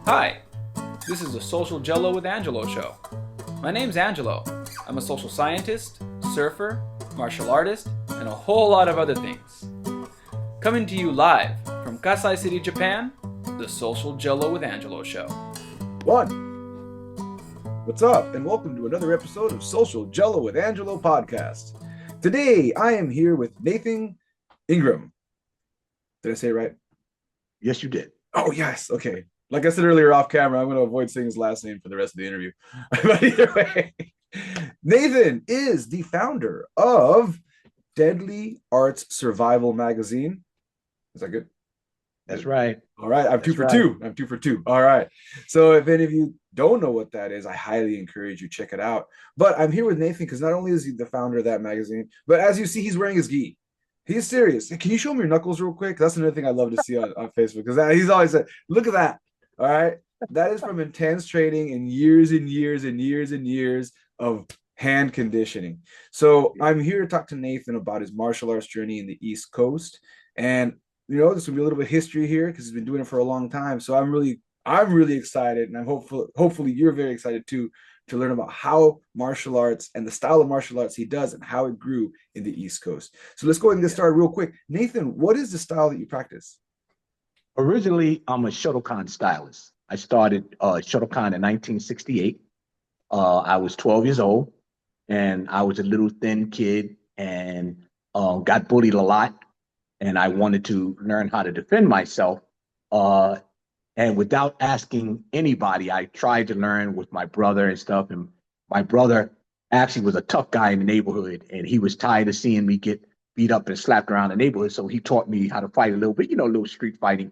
Hi, this is the Social Gelo with Angelo show. My name's Angelo. I'm a social scientist, surfer, martial artist, and a whole lot of other things. Coming to you live from Kasai City, Japan, the Social Gelo with Angelo show. What's up, and welcome to another episode of Social Gelo with Angelo podcast. Today, I am here with Nathan Ingram. Did I say it right? Yes, you did. Oh, yes. Okay. Like I said earlier off camera, I'm going to avoid saying his last name for the rest of the interview. But either way, Nathan is the founder of Deadly Arts Survival magazine. Is that good? That's right. All right. I'm two for two. All right. So if any of you don't know what that is, I highly encourage you check it out. But I'm here with Nathan because not only is he the founder of that magazine, but as you see, he's wearing his gi. He's serious. Can you show me your knuckles real quick? That's another thing I love to see on Facebook because he's always said, look at that. All right. That is from intense training and years and years and years and years of hand conditioning. So I'm here to talk to Nathan about his martial arts journey in the East Coast. And there's gonna be a little bit of history here because he's been doing it for a long time. So I'm really excited, and I'm hopefully you're very excited too to learn about how martial arts and the style of martial arts he does and how it grew in the East Coast. So let's go ahead and get started real quick. Nathan, what is the style that you practice? Originally, I'm a Shotokan stylist. I started Shotokan in 1968. I was 12 years old, and I was a little thin kid and got bullied a lot. And I wanted to learn how to defend myself. And without asking anybody, I tried to learn with my brother and stuff. And my brother actually was a tough guy in the neighborhood, and he was tired of seeing me get beat up and slapped around the neighborhood. So he taught me how to fight a little bit, a little street fighting.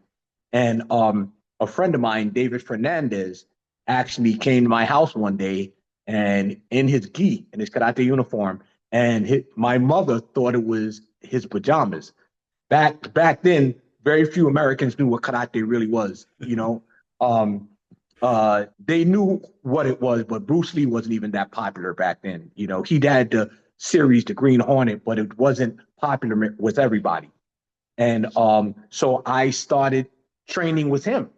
And a friend of mine, David Fernandez, actually came to my house one day and in his gi, in his karate uniform, and my mother thought it was his pajamas. Back then, very few Americans knew what karate really was. They knew what it was, but Bruce Lee wasn't even that popular back then. He had the series, The Green Hornet, but it wasn't popular with everybody. And so I started training with him,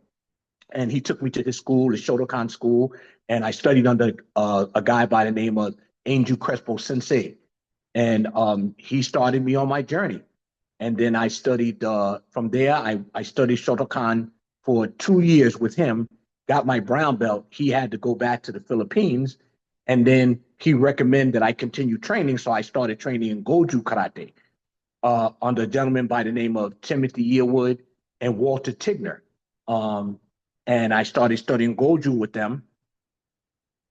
and he took me to his school, the Shotokan school, and I studied under a guy by the name of Angel Crespo Sensei, and he started me on my journey. And then I studied from there. I studied Shotokan for 2 years with him, got my brown belt. He had to go back to the Philippines, and then he recommended I continue training. So I started training in Goju Karate under a gentleman by the name of Timothy Yearwood and Walter Tigner. And I started studying Goju with them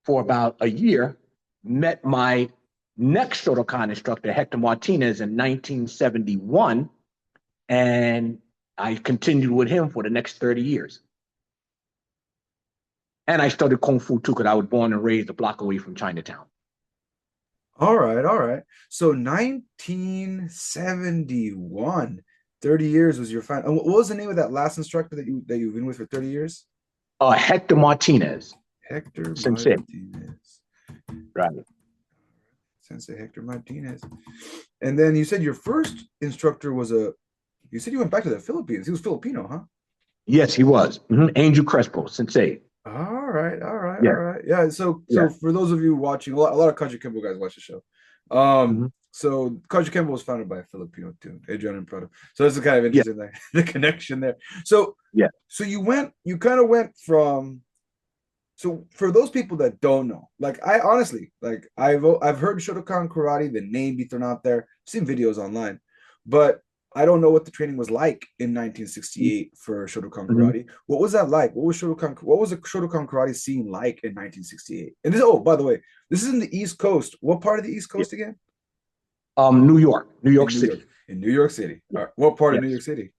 for about a year, met my next Shotokan instructor, Hector Martinez, in 1971, and I continued with him for the next 30 years. And I studied Kung Fu too, because I was born and raised a block away from Chinatown. All right. So 1971, 30 years was your final. What was the name of that last instructor that you've been with for 30 years? Hector Martinez. Hector Sensei. Martinez. Right. Sensei Hector Martinez. And then you said your first instructor was you said you went back to the Philippines. He was Filipino, huh? Yes, he was. Angel Crespo Sensei. All right. Yeah. Yeah. So for those of you watching, a lot of Kaji Kempo guys watch the show. So Kaji Kempo was founded by a Filipino too, Adrian and Prado. So this is kind of interesting, the connection there. So So you kind of went from. So for those people that don't know, I honestly, I've heard Shotokan karate, the name be thrown out there, seen videos online, but I don't know what the training was like in 1968 for Shotokan karate. What was that like? What was the Shotokan karate scene like in 1968? And by the way, this is in the East Coast. What part of the East Coast again? New York City. In New York City. All right. What part of New York City?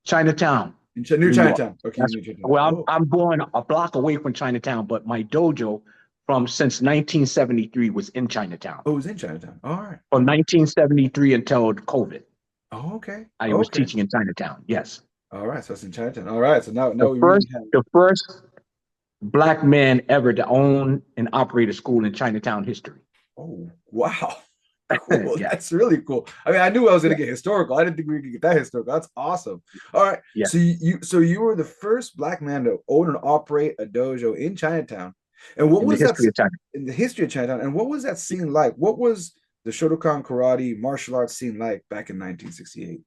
Chinatown. New Chinatown. Okay. Well, I'm born a block away from Chinatown, but my dojo since 1973 was in Chinatown. Oh, it was in Chinatown. All right. From 1973 until COVID. Oh, okay. I was teaching in Chinatown. Yes. All right. So it's in Chinatown. All right. So now the first Black man ever to own and operate a school in Chinatown history. Oh, wow. Cool. Yeah, That's really cool. I mean, I knew I was going yeah, to get historical. I didn't think we could get that historical. That's awesome. All right. yeah. So you were the first black man to own and operate a dojo in Chinatown. And what In the was that history of China. in the history of Chinatown? And what was that scene like? What was the Shotokan karate martial arts scene like back in 1968?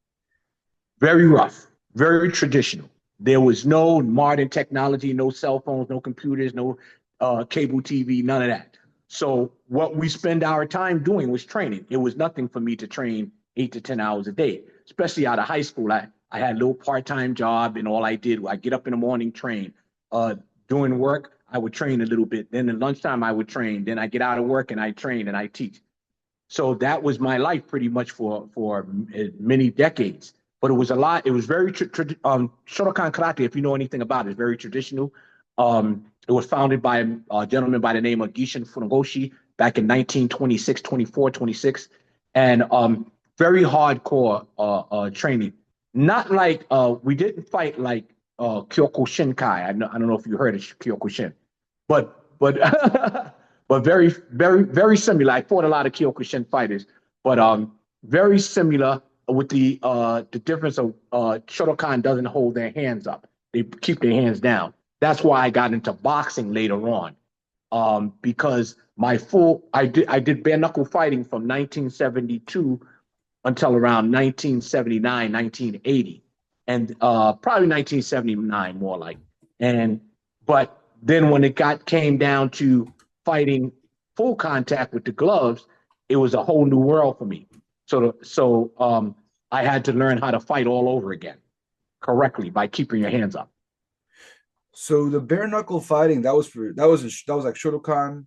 Very rough, very traditional. There was no modern technology, no cell phones, no computers, no cable TV, none of that. So what we spend our time doing was training. It was nothing for me to train 8 to 10 hours a day, especially out of high school. I had a little part-time job, and all I did, I get up in the morning, train. Doing work, I would train a little bit. Then at lunchtime, I would train. Then I get out of work and I train and I teach. So that was my life pretty much for many decades. But it was a lot. It was very Shotokan karate. If you know anything about it, it's very traditional. It was founded by a gentleman by the name of Gishin Funagoshi back in 1926, 24, 26, and very hardcore training. Not like we didn't fight like Kyokushinkai. I don't know if you heard of Kyokushin, but but very similar. I fought a lot of Kyokushin fighters, but very similar with the difference of Shotokan doesn't hold their hands up; they keep their hands down. That's why I got into boxing later on, because I did bare knuckle fighting from 1972 until around 1979, 1980, and probably 1979 more like. And but then when it came down to fighting full contact with the gloves, it was a whole new world for me. So I had to learn how to fight all over again correctly by keeping your hands up. So the bare knuckle fighting that was like Shotokan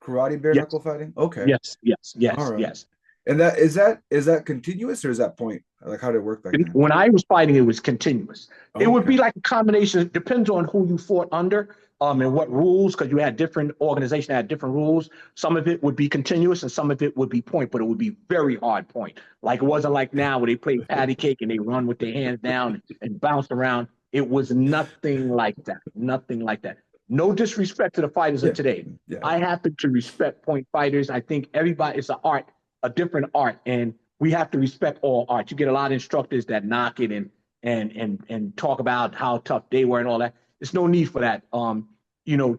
karate bare Yes, knuckle fighting. Okay, yes, yes, all yes, right. yes. And that continuous or is that point? Like how did it work back then? When I was fighting, it was continuous. It would Okay, be like a combination. It depends on who you fought under, and what rules, because you had different organizations that had different rules. Some of it would be continuous, and some of it would be point, but it would be very hard point. Like it wasn't like now where they play patty cake and they run with their hands down and bounce around. It was nothing like that. Nothing like that. No disrespect to the fighters of yeah, today. yeah, I happen to respect point fighters. I think everybody, it's an art, a different art, and we have to respect all art. You get a lot of instructors that knock it and talk about how tough they were and all that. There's no need for that.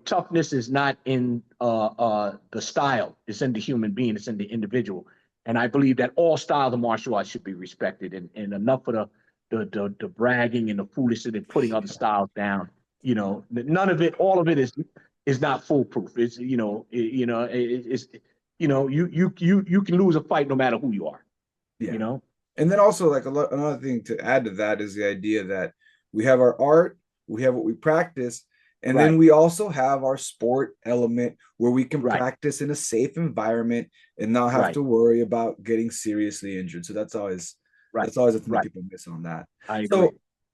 Toughness is not in the style. It's in the human being. It's in the individual. And I believe that all styles of martial arts should be respected. And enough of the bragging and the foolishness and putting other styles down. None of it. All of it is not foolproof. It's you can lose a fight no matter who you are. yeah. You know. And then also like another thing to add to that is the idea that we have our art, we have what we practice, and then Right. we also have our sport element where we can Right. practice in a safe environment and not have Right. to worry about getting seriously injured. So Right. that's always a thing that Right. people miss on that. I agree.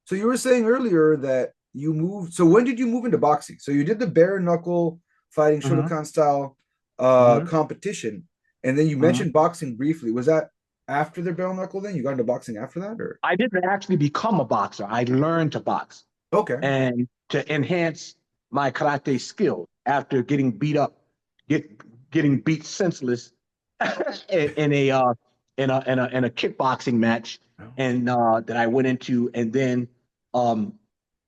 So you were saying earlier that you moved. So when did you move into boxing? So you did the bare knuckle fighting Mm-hmm. Shotokan style Mm-hmm. competition, and then you Mm-hmm. mentioned boxing briefly. Was that after the bare knuckle? Then you got into boxing after that, or I didn't actually become a boxer. I learned to box okay, and to enhance my karate skill after getting beat up, getting beat senseless in a kickboxing match, and that I went into, and then um,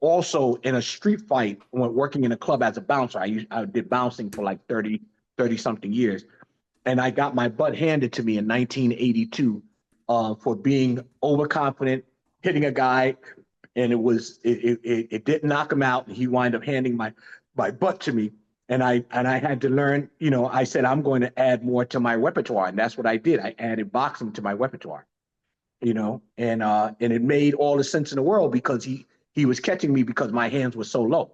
also in a street fight when working in a club as a bouncer. I did bouncing for like 30 something years, and I got my butt handed to me in 1982 for being overconfident, hitting a guy, and it didn't knock him out. And he wound up handing my butt to me, and I had to learn. I said I'm going to add more to my repertoire, and that's what I did. I added boxing to my repertoire. And it made all the sense in the world because he was catching me because my hands were so low,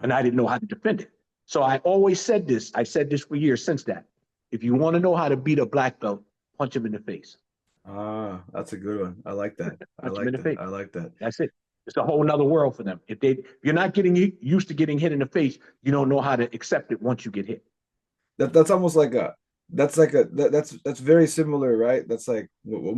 and I didn't know how to defend it. So I always said this. I said this for years since that. If you want to know how to beat a black belt, punch him in the face. that's a good one. I like that. I Punch him in like the that. face. I like that. That's it. It's a whole nother world for them. If you're not getting used to getting hit in the face, you don't know how to accept it once you get hit. That's almost like that's very similar, right? That's like what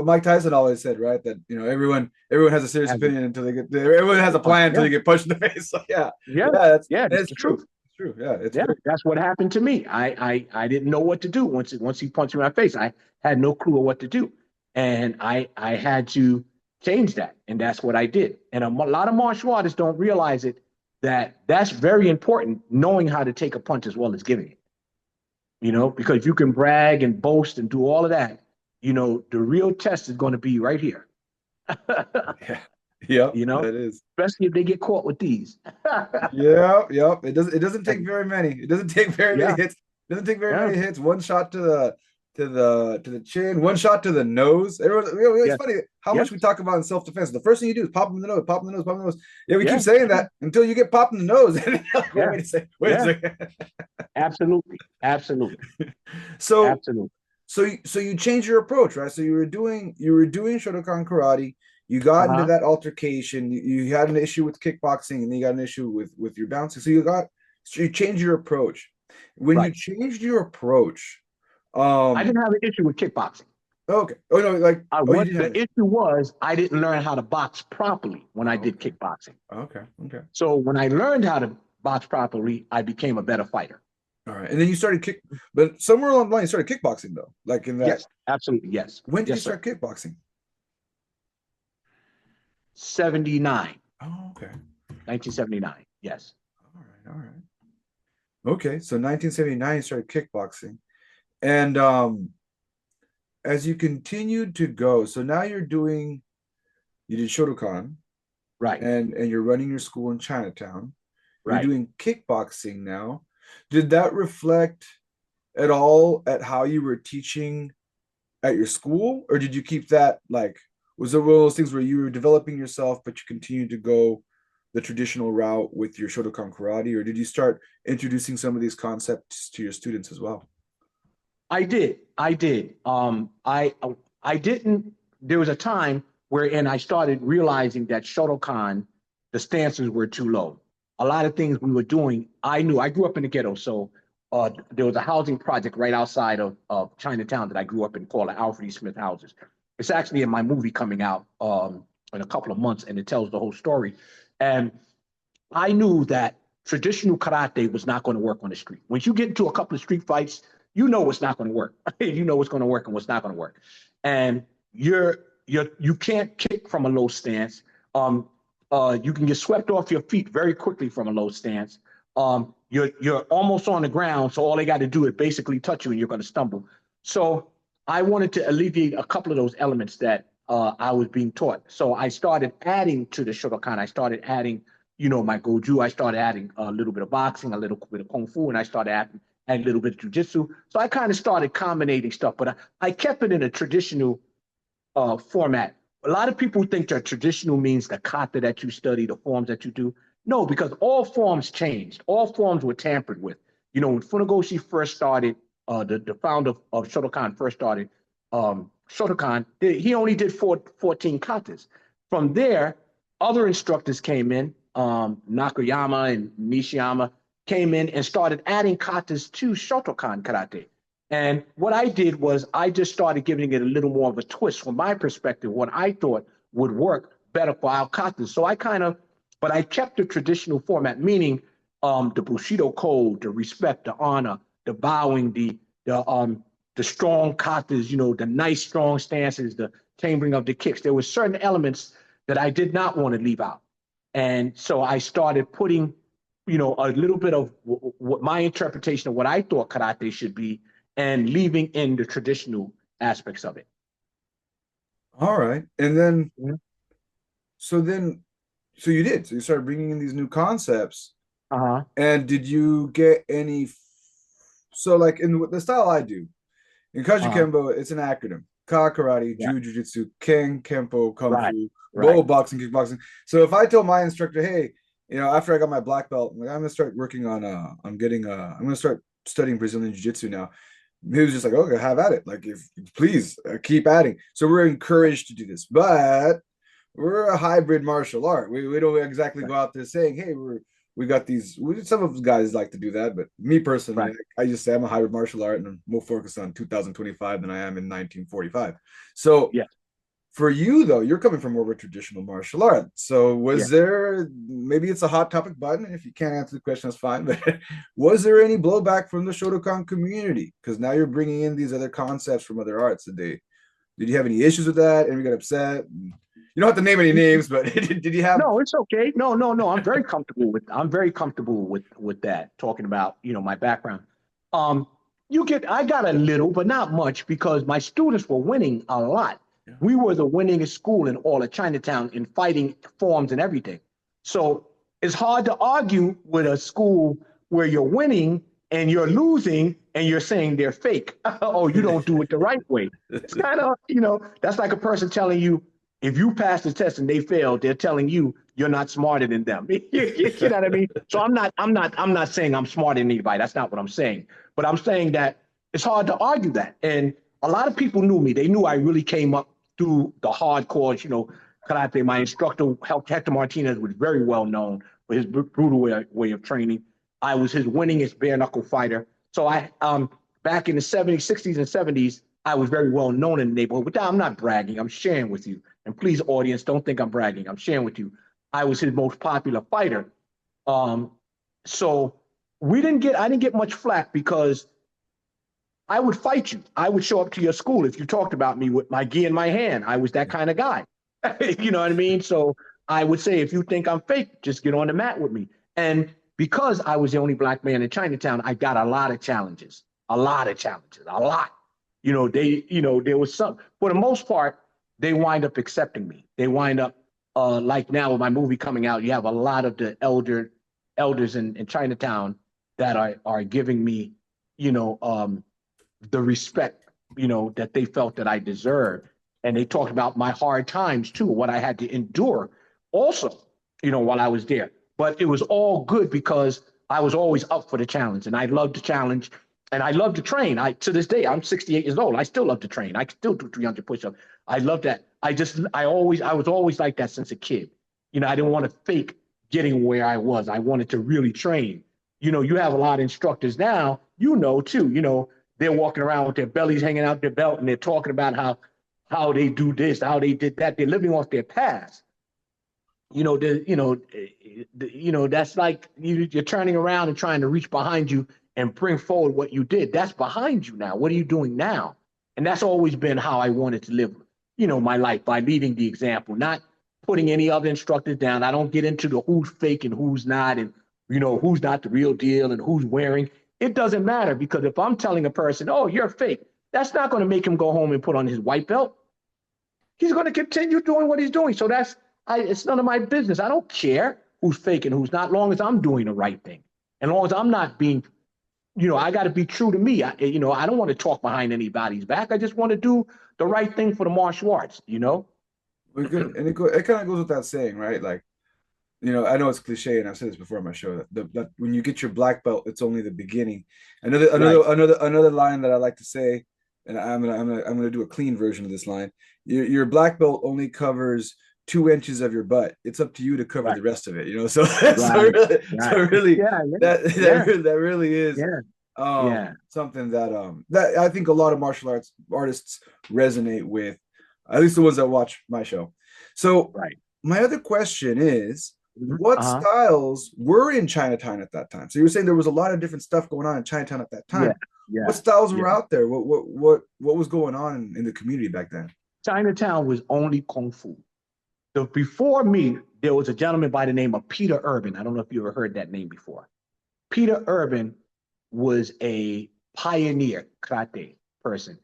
Mike Tyson always said, right? That everyone has a serious opinion until they get everyone has a plan until Yeah, they get punched in the face. So yeah, yeah, yeah, yeah. That's that's the true. truth. true. Yeah, it's Yeah, very that's what happened to me. I didn't know what to do once he punched me in my face. I had no clue of what to do, and I had to change that, and that's what I did. And a lot of martial artists don't realize it, that that's very important, knowing how to take a punch as well as giving it. Because you can brag and boast and do all of that. The real test is going to be right here. yeah. Yep, you know, that is. Especially if they get caught with these. Yeah, yep. It doesn't take very many. It doesn't take very many Yeah, hits. It doesn't take very yeah, many hits. One shot to the chin, one shot to the nose. It's yes, funny how much we yes, talk about in self-defense. The first thing you do is pop them in the nose, pop them in the nose, pop them in the nose. Yeah, we keep yeah, saying that until you get popped in the nose. And like, yeah, wait a second, wait a yeah. second. Absolutely, absolutely, So absolutely. so you changed your approach, right? So you were doing Shotokan karate. You got into Uh-huh. that altercation. You had an issue with kickboxing, and then you got an issue with your bouncing. So you changed your approach. When you Right. changed your approach, I um, didn't have an issue with kickboxing. okay. Oh no, like I oh, you what didn't have the it. issue was I didn't learn how to box properly when I Oh, did okay, kickboxing. okay, okay. So when I learned how to box properly, I became a better fighter. All right, and then you started but somewhere along the line, you started kickboxing though. Like in that, Yes, absolutely. Yes. when did you Yes, sir. start kickboxing? 79, Oh, okay. 1979. Yes. All right, all right. Okay, so 1979, you started kickboxing. And as you continued to go, so now you did Shotokan Right. and you're running your school in Chinatown. You're Right. doing kickboxing now. Did that reflect at all at how you were teaching at your school? Or did you keep that like, was it one of those things where you were developing yourself, but you continued to go the traditional route with your Shotokan karate? Or did you start introducing some of these concepts to your students as well? I did. I did. I didn't. There was a time wherein I started realizing that Shotokan, the stances were too low. A lot of things we were doing, I knew. I grew up in the ghetto, so there was a housing project right outside of Chinatown that I grew up in called the Alfred E. Smith Houses. It's actually in my movie coming out in a couple of months, and it tells the whole story. And I knew that traditional karate was not going to work on the street. Once you get into a couple of street fights, you know what's not going to work. You know what's going to work and what's not going to work. And you can't kick from a low stance. You can get swept off your feet very quickly from a low stance. You're almost on the ground, so all they got to do is basically touch you, and you're going to stumble. So I wanted to alleviate a couple of those elements that I was being taught. So I started adding to the Shotokan. I started adding my Goju. I started adding a little bit of boxing, a little bit of Kung Fu, and I started adding a little bit of Jiu-Jitsu. So I kind of started combinating stuff, but I kept it in a traditional format. A lot of people think that traditional means the kata that you study, the forms that you do. No, because all forms changed. All forms were tampered with. When Funagoshi first started, the founder of Shotokan first started Shotokan, he only did 14 katas. From there, other instructors came in, Nakayama and Nishiyama came in and started adding katas to Shotokan karate. And what I did was I just started giving it a little more of a twist from my perspective, what I thought would work better for our katas. So but I kept the traditional format, meaning the Bushido code, the respect, the honor, the bowing, the strong katas, the nice strong stances, the chambering of the kicks. There were certain elements that I did not want to leave out. And so I started putting, a little bit of what my interpretation of what I thought karate should be and leaving in the traditional aspects of it. All right. And then, Yeah. so then, so you did. So you started bringing in these new concepts. Uh-huh. And did you get any? So, like in the style I do, in Kaji Uh-huh. Kembo, it's an acronym: Ka Karate, Yeah. Ju Jitsu, Ken, Kempo, Kung Right. Fu, Right. Bo Boxing, Kickboxing. So if I tell my instructor, hey, after I got my black belt, I'm gonna start working on I'm gonna start studying Brazilian Jiu Jitsu now. He was just like, okay, have at it. Like, if please keep adding. So we're encouraged to do this, but we're a hybrid martial art. We don't exactly Right. go out there saying, hey, we got these. Some of the guys like to do that, but me personally, Right. I just say I'm a hybrid martial art, and I'm more focused on 2025 than I am in 1945. So Yeah. For you though, you're coming from more of a traditional martial art. So Yeah. was there, maybe it's a hot topic button, and if you can't answer the question, that's fine. But was there any blowback from the Shotokan community? Because now you're bringing in these other concepts from other arts. Did you have any issues with that? And we got upset? You don't have to name any names, but did you have? No, it's okay. No. I'm very comfortable with that. Talking about, my background. Um, I got a little, but not much because my students were winning a lot. Yeah. We were the winningest school in all of Chinatown in fighting forms and everything. So it's hard to argue with a school where you're winning and you're losing and you're saying they're fake. Oh, you don't do it the right way. It's kind of, that's like a person telling you, if you pass the test and they fail, they're telling you you're not smarter than them. You know what I mean? So I'm not saying I'm smarter than anybody. That's not what I'm saying. But I'm saying that it's hard to argue that. And a lot of people knew me. They knew I really came up through the hardcore, karate. My instructor, Hector Martinez, was very well known for his brutal way of training. I was his winningest bare knuckle fighter. So back in the 70s, 60s, and 70s, I was very well known in the neighborhood. But I'm not bragging. I'm sharing with you. And please, audience, don't think I'm bragging. I'm sharing with you. I was his most popular fighter. So I didn't get much flack because I would fight you. I would show up to your school if you talked about me with my gi in my hand. I was that kind of guy. You know what I mean? So I would say, if you think I'm fake, just get on the mat with me. And because I was the only black man in Chinatown, I got a lot of challenges. A lot. There was some, for the most part, they wind up accepting me. They wind up, like now with my movie coming out, you have a lot of the elders in Chinatown that are giving me, the respect, that they felt that I deserved. And they talked about my hard times too, what I had to endure also, while I was there. But it was all good because I was always up for the challenge, and I loved the challenge, and I love to train. To this day, I'm 68 years old. I still love to train. I still do 300 push-ups. I love that. I was always like that since a kid. I didn't want to fake getting where I was. I wanted to really train. You have a lot of instructors now, too, they're walking around with their bellies hanging out their belt, and they're talking about how they do this, how they did that. They're living off their past. That's like you're turning around and trying to reach behind you and bring forward what you did. That's behind you now. What are you doing now? And that's always been how I wanted to live, my life, by leading the example, not putting any other instructors down. I don't get into the who's fake and who's not, and who's not the real deal and who's wearing. It doesn't matter, because if I'm telling a person, oh, you're fake, that's not going to make him go home and put on his white belt. He's going to continue doing what he's doing. So it's none of my business. I don't care who's fake and who's not, as long as I'm doing the right thing. And as long as I'm not being, I got to be true to me. I don't want to talk behind anybody's back. I just want to do the right thing for the martial arts, And it kind of goes without saying, right? Like, I know it's cliche, and I've said this before on my show, that when you get your black belt, it's only the beginning. Another line that I like to say, and I'm gonna do a clean version of this line. Your black belt only covers 2 inches of your butt. It's up to you to cover the rest of it. So really, that really is something that I think a lot of martial arts artists resonate with, at least the ones that watch my show. So my other question is, what styles were in Chinatown at that time? So you were saying there was a lot of different stuff going on in Chinatown at that time. What styles were out there? What was going on in the community back then? Chinatown was only Kung Fu. So before me, there was a gentleman by the name of Peter Urban. I don't know if you ever heard that name before. Peter Urban was a pioneer karate person.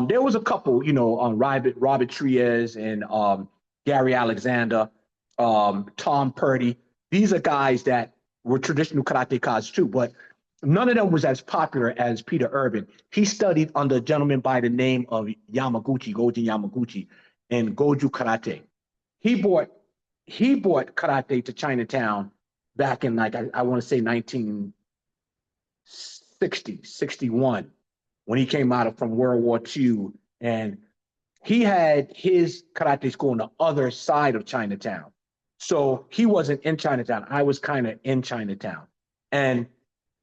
There was a couple, Robert Triez and Gary Alexander, Tom Purdy. These are guys that were traditional karatekas too, but none of them was as popular as Peter Urban. He studied under a gentleman by the name of Gojin Yamaguchi, in Goju Karate. He brought karate to Chinatown back in, like, I want to say 1960, 61, when he came out from World War II. And he had his karate school on the other side of Chinatown. So he wasn't in Chinatown. I was kind of in Chinatown. And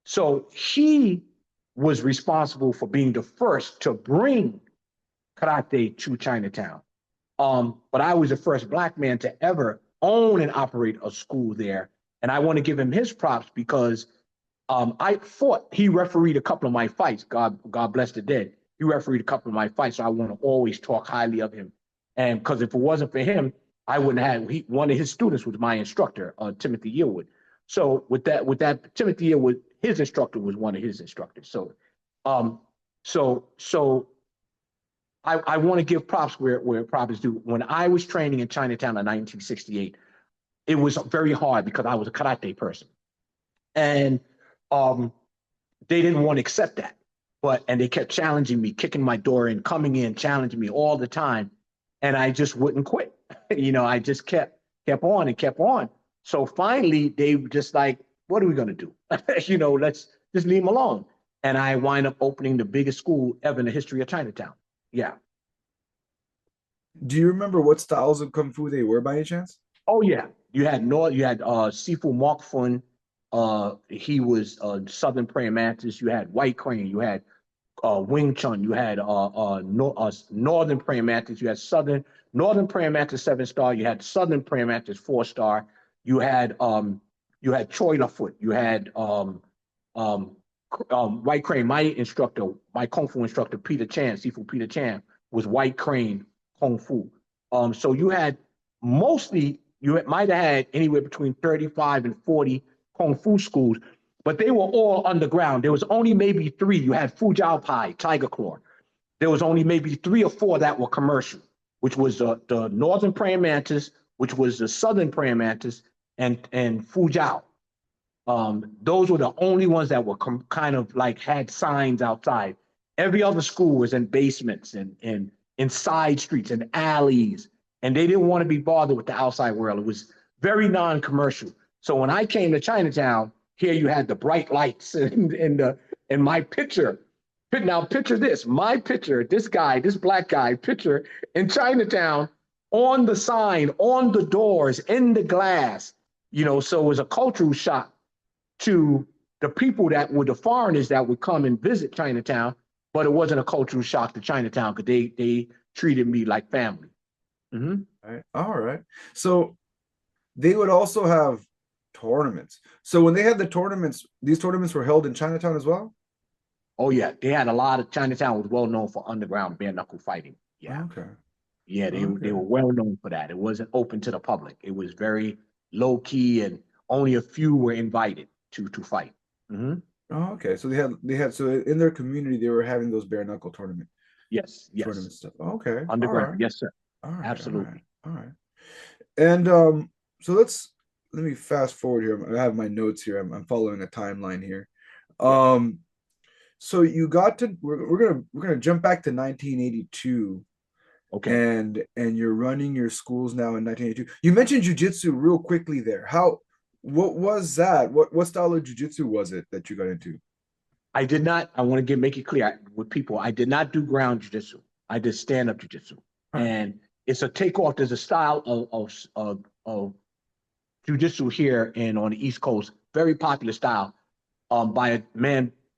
so he was responsible for being the first to bring karate to Chinatown. But I was the first Black man to ever own and operate a school there. And I want to give him his props because he refereed a couple of my fights. God bless the dead. He refereed a couple of my fights. So I want to always talk highly of him. And because if it wasn't for him, I wouldn't have, one of his students was my instructor, Timothy Yearwood. So with that, Timothy Yearwood, his instructor was one of his instructors. So, I want to give props where props is due. When I was training in Chinatown in 1968, it was very hard because I was a karate person. And they didn't want to accept that. And they kept challenging me, kicking my door in, coming in, challenging me all the time. And I just wouldn't quit. I just kept on and kept on. So finally, they were just like, what are we going to do? Let's just leave them alone. And I wind up opening the biggest school ever in the history of Chinatown. Yeah. Do you remember what styles of Kung Fu they were by any chance? Oh, yeah. You had Sifu Mark Fun. He was Southern Praying Mantis. You had White Crane. You had Wing Chun. You had Northern Praying Mantis. You had Northern Praying Mantis 7-star. You had Southern Praying Mantis 4-star. You had Choi La Foot. You had White Crane. My Kung Fu instructor, Peter Chan, Sifu Peter Chan, was White Crane Kung Fu. So you might have had anywhere between 35 and 40 Kung Fu schools, but they were all underground. There was only maybe 3. You had Fu Jiao Pai, Tiger Claw. There was only maybe 3 or 4 that were commercial, which was the Northern Praying Mantis, which was the Southern Praying Mantis, and Fu Jiao. Those were the only ones that were kind of like had signs outside. Every other school was in basements and in side streets and alleys, and they didn't want to be bothered with the outside world. It was very non-commercial. So when I came to Chinatown, here you had the bright lights and my picture. Now picture this, my picture, this Black guy picture in Chinatown on the sign, on the doors, in the glass, so it was a cultural shock to the people the foreigners that would come and visit Chinatown, but it wasn't a cultural shock to Chinatown because they treated me like family. Mm-hmm. All right. So they would also have tournaments. So when they had the tournaments, these tournaments were held in Chinatown as well? Oh, yeah. They had a lot of Chinatown was well known for underground bare knuckle fighting. Yeah. Okay. Yeah, they were well known for that. It wasn't open to the public. It was very low key, and only a few were invited to fight. Mm-hmm. Oh, okay. So they had so in their community they were having those bare knuckle tournament. Yes. Tournament stuff. Okay. Underground. Right. Yes, sir. All right. Absolutely. All right. And so let me fast forward here. I have my notes here. I'm following a timeline here. So you got to we're gonna jump back to 1982. Okay. And you're running your schools now in 1982. You mentioned jiu-jitsu real quickly there. What was that? What style of jiu-jitsu was it that you got into? I did not. I want to make it clear with people. I did not do ground jiu-jitsu. I did stand-up jiu-jitsu, and it's a takeoff. There's a style of jiu-jitsu here and on the East Coast, very popular style, by a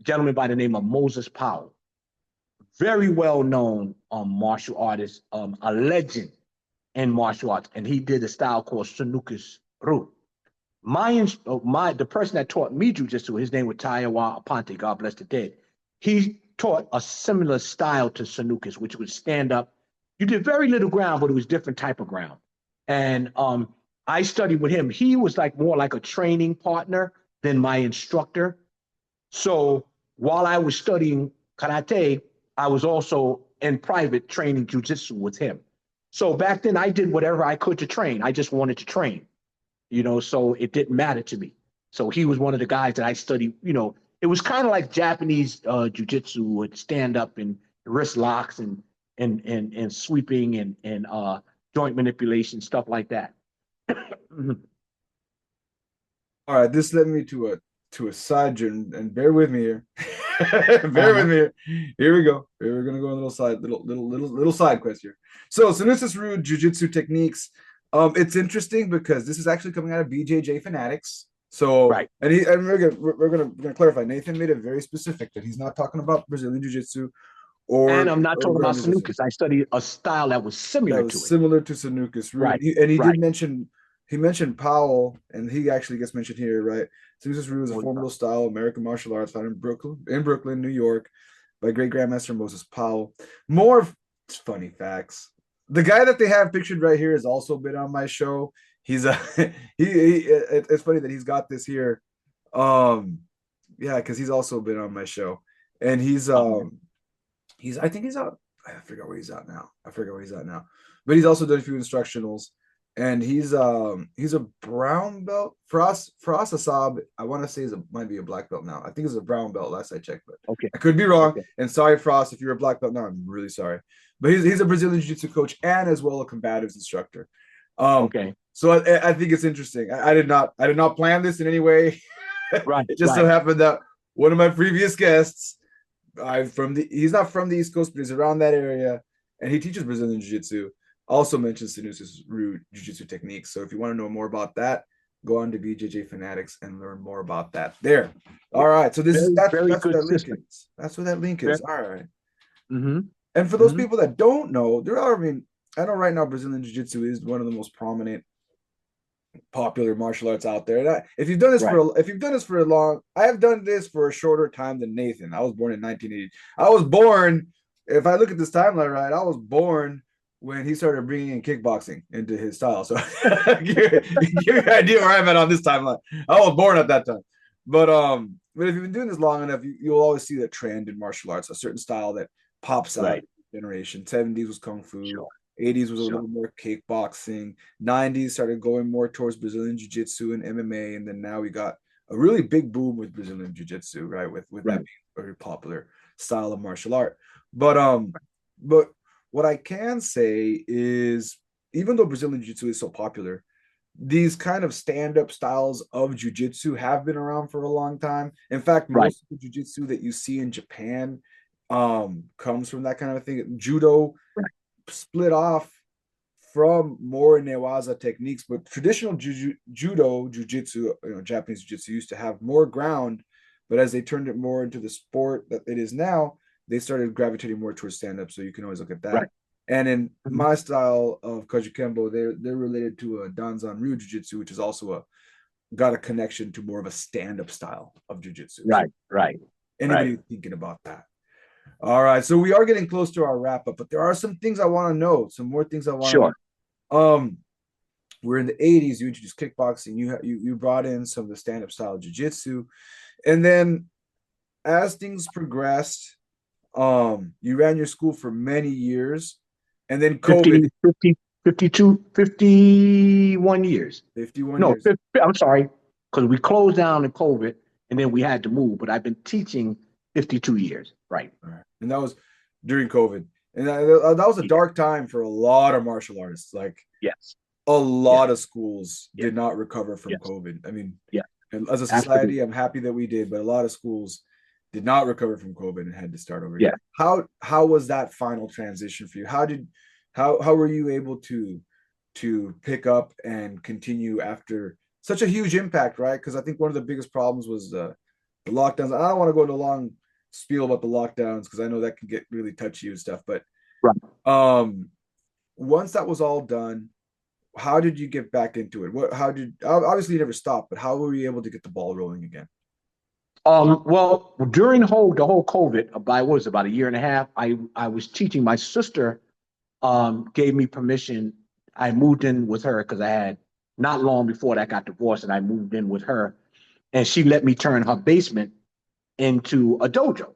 gentleman by the name of Moses Powell. Very well-known martial artist, a legend in martial arts, and he did a style called Sanukus Ru. The person that taught me jiu-jitsu, his name was Taiwa Aponte, God bless the dead. He taught a similar style to Sanukus, which would stand up. You did very little ground, but it was different type of ground. And I studied with him. He was more like a training partner than my instructor. So while I was studying karate, I was also in private training jiu-jitsu with him. So back then I did whatever I could to train. I just wanted to train, so it didn't matter to me. So he was one of the guys that I studied, it was kind of like Japanese jiu-jitsu with stand up and wrist locks and sweeping and joint manipulation, stuff like that. All right, this led me to a side journey, and bear with me here. Bear with me here. Here we go. We're gonna go on a little side quest here. So Sanusis Ryu Jiu-Jitsu techniques. It's interesting because this is actually coming out of BJJ Fanatics. So right. And we're gonna clarify. Nathan made it very specific that he's not talking about Brazilian Jiu-Jitsu And I'm not or talking about ground resistance. Sanukas. I studied a style that was That similar was to it. similar to Sanukas. Right, And he did right. mention he mentioned Powell, and he actually gets mentioned here, right? Sanukas Ryu is a Oh, formidable style American martial arts found in Brooklyn, New York, by great Grandmaster Moses Powell. More funny facts. The guy that they have pictured right here has also been on my show. He's a it's funny that he's got this here. Yeah, because he's also been on my show, and he's I think he's out. I forget where he's at now. I forget where he's at now. But he's also done a few instructionals, and he's a brown belt. Firas Asab, I want to say might be a black belt now. I think it's a brown belt last I checked, but okay. I could be wrong. Okay. And sorry, Frost, if you're a black belt now, I'm really sorry. But he's a Brazilian Jiu-Jitsu coach and as well a combatives instructor. Okay. So I think it's interesting. I did not plan this in any way. Right. It just right. so happened that one of my previous guests, he's not from the East Coast, but he's around that area, and he teaches Brazilian Jiu-Jitsu. Also mentions Sanusi's root Jiu-Jitsu techniques. So if you want to know more about that, go on to BJJ Fanatics and learn more about that. There. All right. So that's very what good that link system. is. That's what that link is. All right. Mm-hmm. And for those people that don't know, I know right now Brazilian Jiu-Jitsu is one of the most prominent popular martial arts out there. And if you've done this for a long, I have done this for a shorter time than Nathan. I was born in 1980. I was born, if I look at this timeline right, I was born when he started bringing in kickboxing into his style. So give you an idea where I'm at on this timeline. I was born at that time. But if you've been doing this long enough, you'll always see the trend in martial arts, a certain style that pops out generation. 70s was Kung Fu. Sure. 80s was a little more kickboxing. 90s started going more towards Brazilian Jiu-Jitsu and MMA. And then now we got a really big boom with Brazilian Jiu-Jitsu, right? With that being a very popular style of martial art. But what I can say is, even though Brazilian Jiu-Jitsu is so popular, these kind of stand-up styles of jiu-jitsu have been around for a long time. In fact, most of the jiu-jitsu that you see in Japan comes from that kind of thing. Judo split off from more newaza techniques, but traditional judo jiu-jitsu, Japanese jiu-jitsu, used to have more ground, but as they turned it more into the sport that it is now, they started gravitating more towards stand-up. So you can always look at that. And in my style of Kajikembo, they're related to a Danzan Ryu Jiu-Jitsu, which is also got a connection to more of a stand-up style of Jiu-Jitsu. Right. Anybody thinking about that? All right. So we are getting close to our wrap-up, but there are some things I want to know, some more things I want to know. We're in the 80s, you introduced kickboxing, you brought in some of the stand-up style Jiu-Jitsu. And then as things progressed, you ran your school for many years. And then COVID. 51 years. 51 no, years. 50, I'm sorry, because we closed down in COVID and then we had to move, but I've been teaching 52 years. Right. And that was during COVID. And that was a dark time for a lot of martial artists. Like, a lot of schools did not recover from COVID. I mean, as a society, I'm happy that we did, but a lot of schools did not recover from COVID and had to start over again. How was that final transition for you? How were you able to pick up and continue after such a huge impact, right? Because I think one of the biggest problems was the lockdowns. I don't want to go into a long spiel about the lockdowns because I know that can get really touchy and stuff. But once that was all done, how did you get back into it? Obviously you never stopped, but how were you able to get the ball rolling again? Well, during the whole COVID, about a year and a half, I was teaching. My sister gave me permission. I moved in with her because I had not long before that got divorced, and I moved in with her, and she let me turn her basement into a dojo,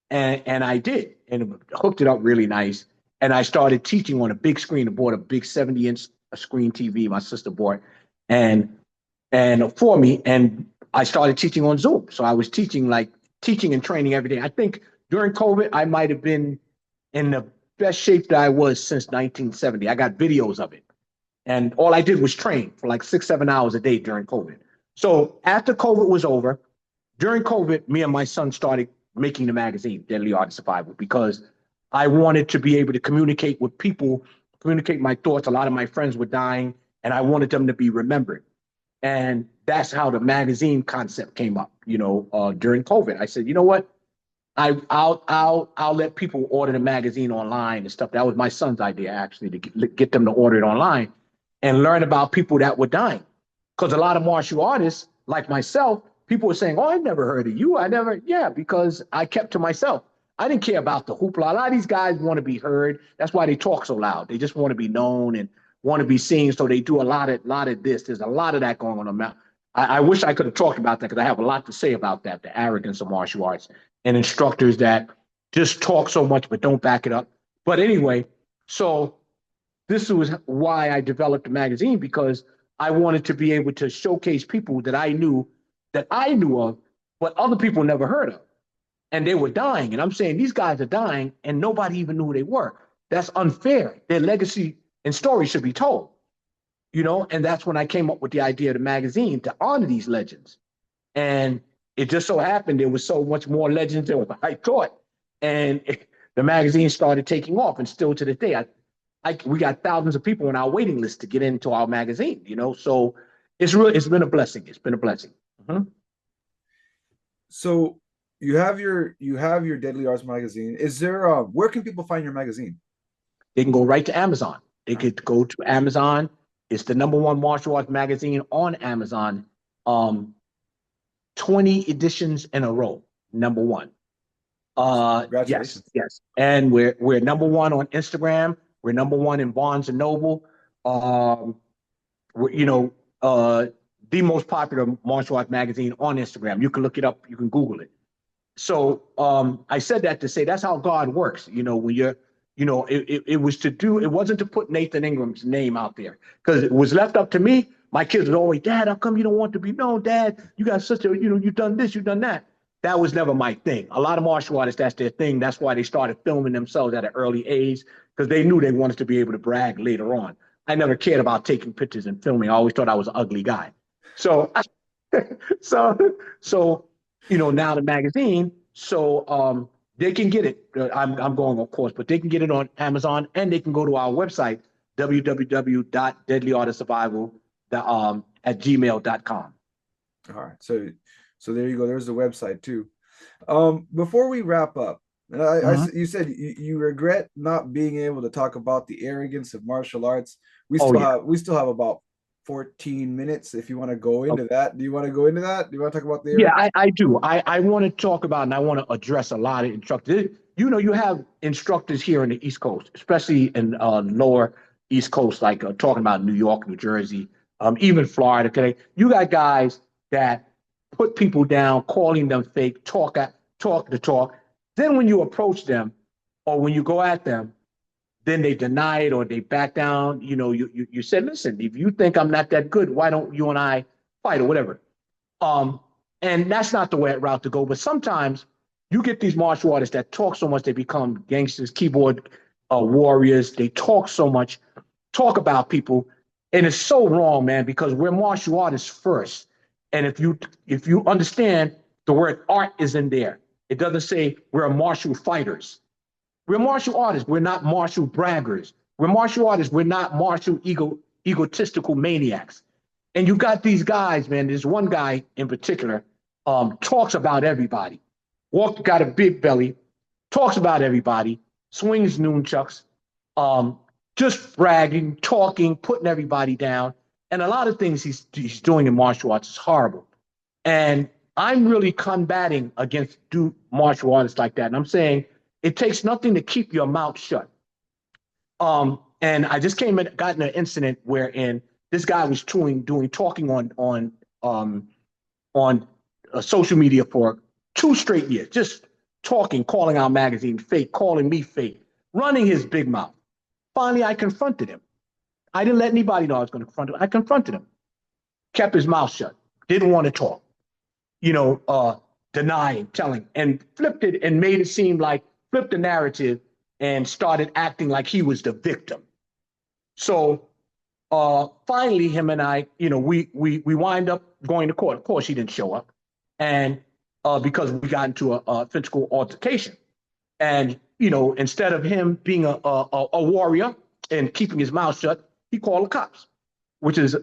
and I did, and hooked it up really nice, and I started teaching on a big screen. I bought a big 70-inch screen TV. My sister bought, and for me, and I started teaching on Zoom. So I was teaching and training every day. I think during COVID, I might have been in the best shape that I was since 1970. I got videos of it. And all I did was train for like 6-7 hours a day during COVID. So after COVID was over, during COVID, me and my son started making the magazine, Deadly Art of Survival, because I wanted to be able to communicate with people, communicate my thoughts. A lot of my friends were dying, and I wanted them to be remembered. And that's how the magazine concept came up, during COVID. I said, you know what? I'll let people order the magazine online and stuff. That was my son's idea, actually, to get them to order it online and learn about people that were dying. Because a lot of martial artists, like myself, people were saying, "Oh, I never heard of you. I never," yeah, because I kept to myself. I didn't care about the hoopla. A lot of these guys want to be heard. That's why they talk so loud. They just want to be known and want to be seen. So they do a lot of this. There's a lot of that going on. I wish I could have talked about that because I have a lot to say about that, the arrogance of martial arts and instructors that just talk so much but don't back it up. But anyway, so this was why I developed the magazine, because I wanted to be able to showcase people that I knew of, but other people never heard of. And they were dying. And I'm saying these guys are dying and nobody even knew who they were. That's unfair. Their legacy and story should be told, and that's when I came up with the idea of the magazine to honor these legends. And it just so happened there was so much more legends than I thought. And the magazine started taking off, and still to this day, we got thousands of people on our waiting list to get into our magazine, So it's been a blessing. It's been a blessing. Mm-hmm. So you have your Deadly Arts magazine. Is there where can people find your magazine? They can go right to Amazon. They could go to Amazon. It's the #1 martial arts magazine on Amazon. 20 editions in a row, #1. Congratulations. Yes. And we're #1 on Instagram. We're #1 in Barnes and Noble. The most popular martial arts magazine on Instagram. You can look it up. You can Google it. So I said that to say that's how God works. When you're, it was to do. It wasn't to put Nathan Ingram's name out there, because it was left up to me. My kids would always, "Dad, how come you don't want to be known? Dad, you got such a, you've done this, you've done that." That was never my thing. A lot of martial artists, that's their thing. That's why they started filming themselves at an early age, because they knew they wanted to be able to brag later on. I never cared about taking pictures and filming. I always thought I was an ugly guy. So, now the magazine, so they can get it. I'm going, of course, but they can get it on Amazon, and they can go to our website, www.deadlyartistsurvival@gmail.com. All right. So there you go. There's the website too. Before we wrap up, and you said you regret not being able to talk about the arrogance of martial arts. We still have about 14 minutes if you want to go into that. Do you want to go into that? Do you want to talk about the arrogance? Yeah, I do. I want to talk about, and I want to address a lot of instructors. You have instructors here in the East Coast, especially in lower East Coast, like talking about New York, New Jersey, even Florida. Okay, you got guys that put people down, calling them fake, talk the talk. Then when you approach them or when you go at them, then they deny it or they back down. You said, "Listen, if you think I'm not that good, why don't you and I fight," or whatever. And that's not the route to go. But sometimes you get these martial artists that talk so much they become gangsters, keyboard warriors. They talk so much, talk about people, and it's so wrong, man, because we're martial artists first. And if you understand, the word art is in there. It doesn't say we're martial fighters. We're martial artists. We're not martial braggers. We're martial artists. We're not martial egotistical maniacs. And you got these guys, man. There's one guy in particular, talks about everybody. Got a big belly, talks about everybody, swings nunchucks, just bragging, talking, putting everybody down. And a lot of things he's doing in martial arts is horrible. And I'm really combating against martial artists like that. And I'm saying it takes nothing to keep your mouth shut. And I just got in an incident wherein this guy was talking on social media for 2 straight years, just talking, calling our magazine fake, calling me fake, running his big mouth. Finally, I confronted him. I didn't let anybody know I was going to confront him. I confronted him, kept his mouth shut, didn't want to talk, denying, telling, and flipped it and made it seem like, flipped the narrative and started acting like he was the victim. So finally, him and I, we wind up going to court. Of course, he didn't show up, and because we got into a physical altercation. And instead of him being a warrior and keeping his mouth shut, he called the cops, which is,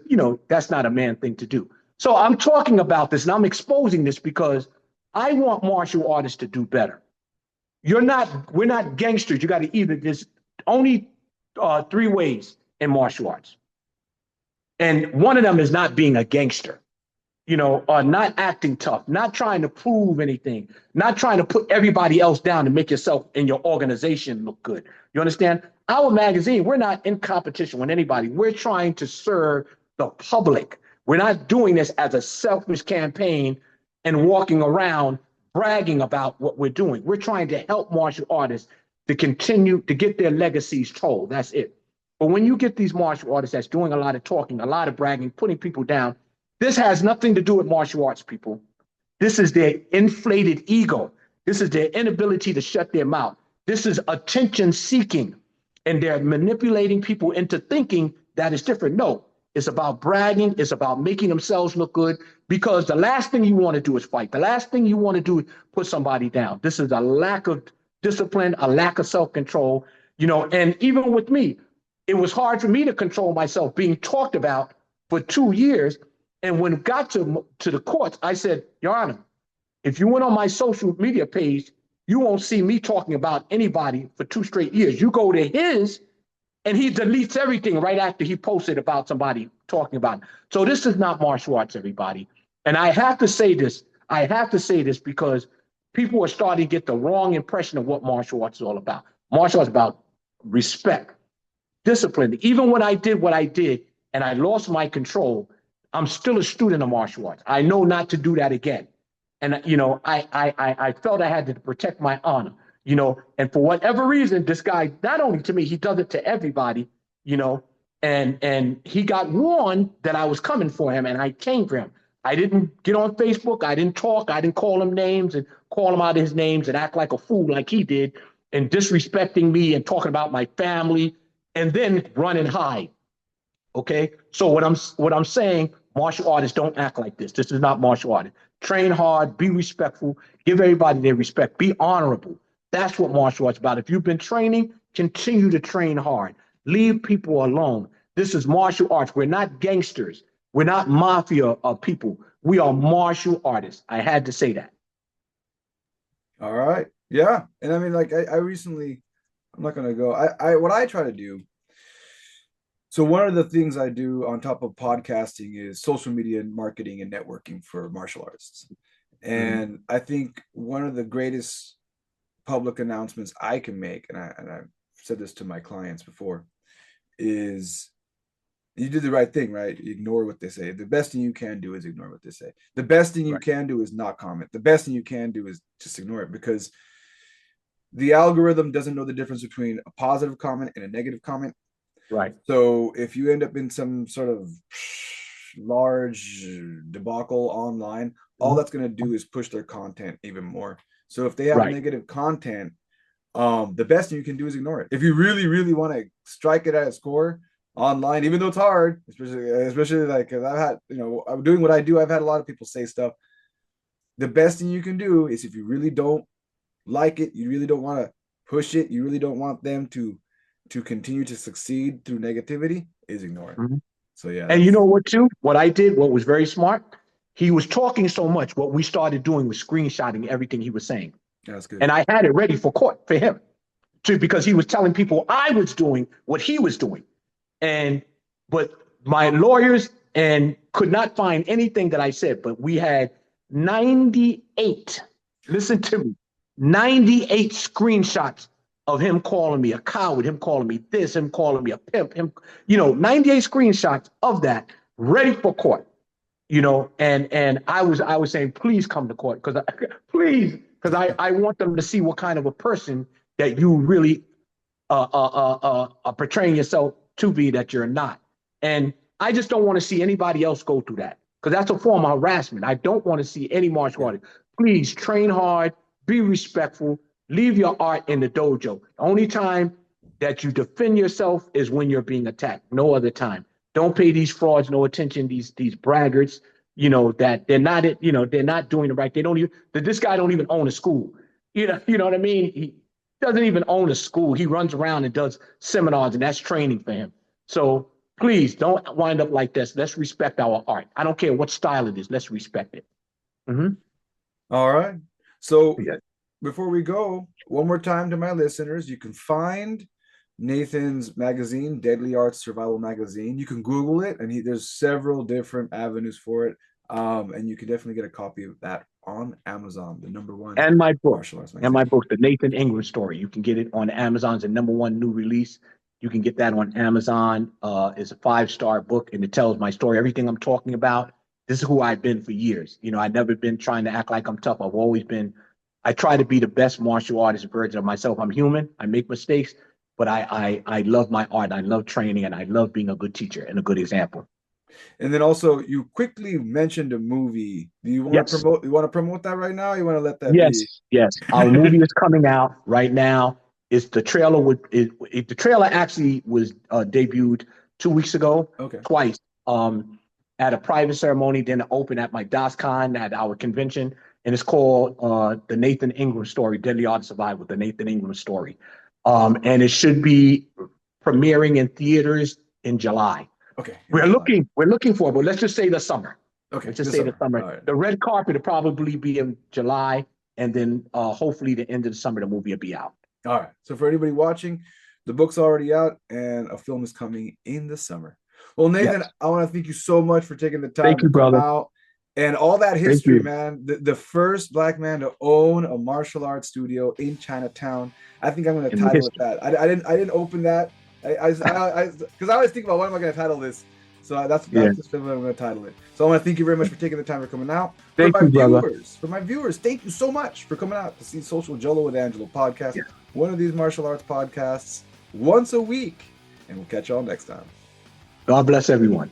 that's not a man thing to do. So I'm talking about this and I'm exposing this because I want martial artists to do better. we're not gangsters. You got to either, there's only three ways in martial arts. And one of them is not being a gangster, not acting tough, not trying to prove anything, not trying to put everybody else down to make yourself and your organization look good. You understand? Our magazine, we're not in competition with anybody. We're trying to serve the public. We're not doing this as a selfish campaign and walking around bragging about what we're doing. We're trying to help martial artists to continue to get their legacies told. That's it. But when you get these martial artists that's doing a lot of talking, a lot of bragging, putting people down, this has nothing to do with martial arts, people. This is their inflated ego. This is their inability to shut their mouth. This is attention seeking. And they're manipulating people into thinking that it's different. No, it's about bragging. It's about making themselves look good, because the last thing you want to do is fight. The last thing you want to do is put somebody down. This is a lack of discipline, a lack of self-control, and even with me, it was hard for me to control myself being talked about for 2 years. And when it got to the courts, I said, Your Honor, if you went on my social media page, you won't see me talking about anybody for 2 straight years. You go to his, and he deletes everything right after he posted about somebody talking about it. So this is not martial arts, everybody. And I have to say this. Because people are starting to get the wrong impression of what martial arts is all about. Martial arts is about respect, discipline. Even when I did what I did and I lost my control, I'm still a student of martial arts. I know not to do that again. And, I felt I had to protect my honor, and for whatever reason, this guy, not only to me, he does it to everybody, and he got warned that I was coming for him, and I came for him. I didn't get on Facebook. I didn't talk. I didn't call him names and call him out his names and act like a fool like he did, and disrespecting me and talking about my family, and then run and hide. Okay. So what I'm saying, martial artists don't act like this. This is not martial artists. Train hard, be respectful, give everybody their respect, be honorable. That's what martial arts is about. If you've been training, continue to train hard. Leave people alone. This is martial arts. We're not gangsters. We're not mafia people. We are martial artists. I had to say that. All right. Yeah. And I mean, like I recently, I'm not gonna go. What I try to do. So one of the things I do on top of podcasting is social media and marketing and networking for martial artists. And I think one of the greatest public announcements I can make, and I've said this to my clients before, is you do the right thing, right? Ignore what they say. The best thing you can do is ignore what they say. The best thing you can do is not comment. The best thing you can do is just ignore it, because the algorithm doesn't know the difference between a positive comment and a negative comment. Right. So if you end up in some sort of large debacle online, all that's going to do is push their content even more. So if they have negative content, the best thing you can do is ignore it. If you really, really want to strike it at its core online, even though it's hard, especially like, because I've had, I'm doing what I do, I've had a lot of people say stuff. The best thing you can do is, if you really don't like it, you really don't want to push it, you really don't want them to continue to succeed through negativity, is ignore it. So yeah. And you know what too? What I did, what was very smart, he was talking so much, what we started doing was screenshotting everything he was saying. That's good. And I had it ready for court for him too, because he was telling people I was doing what he was doing. But my lawyers could not find anything that I said, but we had 98, listen to me, 98 screenshots of him calling me a coward, him calling me this, him calling me a pimp, 98 screenshots of that ready for court, and I was saying, please come to court, because I want them to see what kind of a person that you really are portraying yourself to be, that you're not. And I just don't want to see anybody else go through that, because that's a form of harassment. I don't want to see any martial artist. Please train hard, be respectful, leave your art in the dojo. The only time that you defend yourself is when you're being attacked. No other time. Don't pay these frauds no attention. These braggarts, that they're not doing it right. They don't even. This guy don't even own a school. You know what I mean? He doesn't even own a school. He runs around and does seminars, and that's training for him. So please don't wind up like this. Let's respect our art. I don't care what style it is. Let's respect it. All right. So before we go, one more time to my listeners, you can find Nathan's magazine, Deadly Arts Survival Magazine. You can Google it, and there's several different avenues for it. And you can definitely get a copy of that on Amazon, the number one And my book, martial arts magazine. the Nathan Ingram story. You can get it on Amazon's the number one new release. You can get that on Amazon. It's a 5-star book, and it tells my story. Everything I'm talking about. This is who I've been for years. You know, I've never been trying to act like I'm tough. I've always been. I try to be the best martial artist version of myself. I'm human. I make mistakes, but I love my art. I love training, and I love being a good teacher and a good example. And then also, you quickly mentioned a movie. Do you want Yes. to promote? You want to promote that right now? Or you want to let that Yes, be? yes. Our movie is coming out right now. It's the trailer. The trailer actually was debuted 2 weeks ago, Okay. twice. At a private ceremony, then open at my DOSCon at our convention, and it's called the Nathan Ingram story, Deadly Art of Survival, the Nathan Ingram story, and it should be premiering in theaters in July. Okay. We're looking for it, but let's just say the summer. Okay. Let's just say the summer. Right. The red carpet will probably be in July, and then hopefully the end of the summer the movie will be out. All right. So for anybody watching, the book's already out, and a film is coming in the summer. Well, Nathan, Yes. I want to thank you so much for taking the time Thank you, to come brother. out and all that Thank history, you. man. The first Black man to own a martial arts studio in Chinatown. I think I'm going to In the title it history. that. I didn't open that. Because I always think about what am I going to title this. So that's Yeah. just what I'm going to title it. So I want to thank you very much for taking the time for coming out. Thank you, brother. For my viewers, thank you so much for coming out to see Social Gelo with Angelo podcast. Yeah. One of these martial arts podcasts once a week. And we'll catch y'all next time. God bless everyone.